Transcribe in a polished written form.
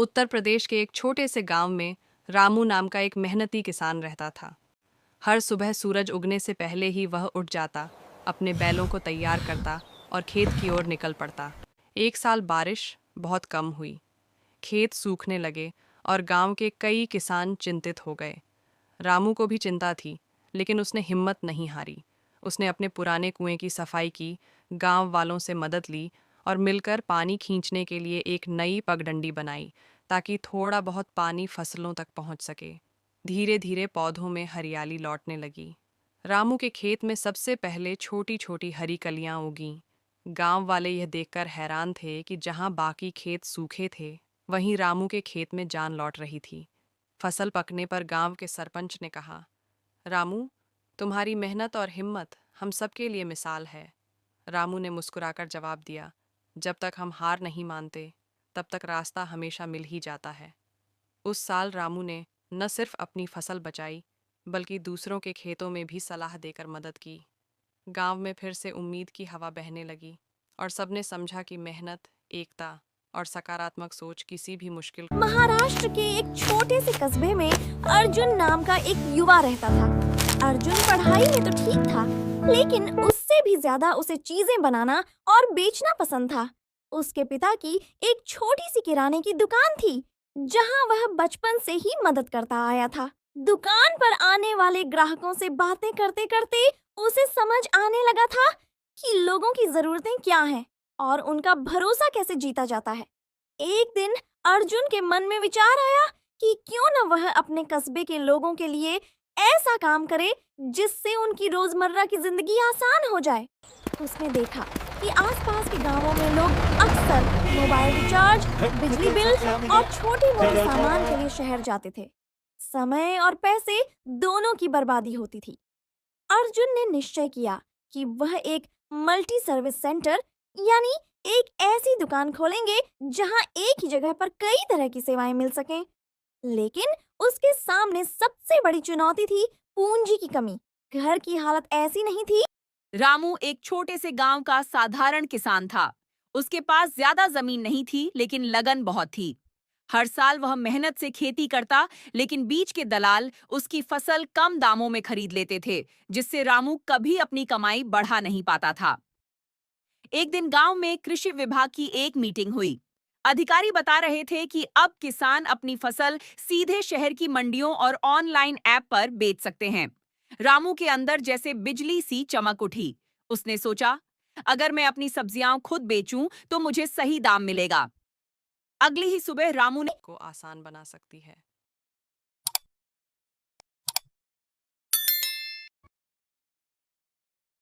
उत्तर प्रदेश के एक छोटे से गांव में रामू नाम का एक मेहनती किसान रहता था। हर सुबह सूरज उगने से पहले ही वह उठ जाता, अपने बैलों को तैयार करता और खेत की ओर निकल पड़ता। एक साल बारिश बहुत कम हुई, खेत सूखने लगे और गांव के कई किसान चिंतित हो गए। रामू को भी चिंता थी, लेकिन उसने हिम्मत नहीं हारी। उसने अपने पुराने कुएं की सफाई की, गांव वालों से मदद ली और मिलकर पानी खींचने के लिए एक नई पगडंडी बनाई, ताकि थोड़ा बहुत पानी फसलों तक पहुंच सके। धीरे धीरे पौधों में हरियाली लौटने लगी। रामू के खेत में सबसे पहले छोटी छोटी हरी कलियां उगीं। गांव वाले यह देखकर हैरान थे कि जहां बाकी खेत सूखे थे, वहीं रामू के खेत में जान लौट रही थी। फसल पकने पर गांव के सरपंच ने कहा, रामू, तुम्हारी मेहनत और हिम्मत हम सबके लिए मिसाल है। रामू ने मुस्कुराकर जवाब दिया, जब तक हम हार नहीं मानते, तब तक रास्ता हमेशा मिल ही जाता है। उस साल रामू ने न सिर्फ अपनी फसल बचाई, बल्कि दूसरों के खेतों में भी सलाह देकर मदद की। गांव में फिर से उम्मीद की हवा बहने लगी और सबने समझा कि मेहनत, एकता और सकारात्मक सोच किसी भी मुश्किल। महाराष्ट्र के एक छोटे से कस्बे में अर्जुन नाम का एक युवा रहता था। अर्जुन पढ़ाई में तो ठीक था, लेकिन उससे भी ज्यादा उसे चीजें बनाना और बेचना पसंद था। उसके पिता की एक छोटी सी किराने की दुकान थी, जहां वह बचपन से ही मदद करता आया था। दुकान पर आने वाले ग्राहकों से बातें करते करते उसे समझ आने लगा था कि लोगों की जरूरतें क्या हैं और उनका भरोसा कैसे जीता जाता है। एक दिन अर्जुन के मन में विचार आया कि क्यों न वह अपने कस्बे के लोगों के लिए ऐसा काम करे जिससे उनकी रोजमर्रा की जिंदगी आसान हो जाए। उसने देखा कि आसपास के गांवों में लोग अक्सर मोबाइल रिचार्ज, बिजली बिल और छोटे मोटे सामान के लिए शहर जाते थे। समय और पैसे दोनों की बर्बादी होती थी। अर्जुन ने निश्चय किया कि वह एक मल्टी सर्विस सेंटर यानी एक ऐसी दुकान खोलेंगे जहां एक ही जगह पर कई तरह की सेवाएं मिल सकें। लेकिन उसके सामने सबसे बड़ी चुनौती थी पूंजी की कमी। घर की हालत ऐसी नहीं थी। रामू एक छोटे से गांव का साधारण किसान था। उसके पास ज्यादा जमीन नहीं थी, लेकिन लगन बहुत थी। हर साल वह मेहनत से खेती करता, लेकिन बीच के दलाल उसकी फसल कम दामों में खरीद लेते थे, जिससे रामू कभी अपनी कमाई बढ़ा नहीं पाता था। एक दिन गांव में कृषि विभाग की एक मीटिंग हुई। अधिकारी बता रहे थे कि अब किसान अपनी फसल सीधे शहर की मंडियों और ऑनलाइन ऐप पर बेच सकते हैं। रामू के अंदर जैसे बिजली सी चमक उठी। उसने सोचा, अगर मैं अपनी सब्जियां खुद बेचूं तो मुझे सही दाम मिलेगा। अगली ही सुबह रामू ने को आसान बना सकती है।